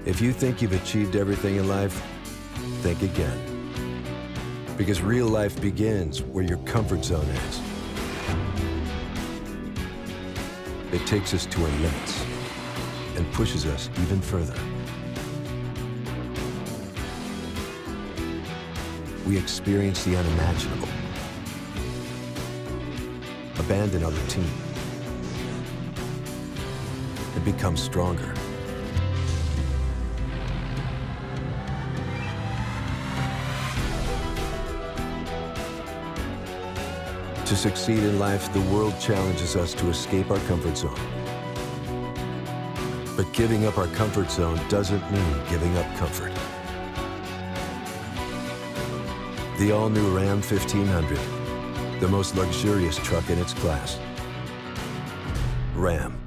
If you think you've achieved everything in life, think again. Because real life begins where your comfort zone ends. It takes us to our limits and pushes us even further. We experience the unimaginable, abandon our routine, and become stronger. To succeed in life, the world challenges us to escape our comfort zone. But giving up our comfort zone doesn't mean giving up comfort. The all-new Ram 1500, the most luxurious truck in its class. Ram.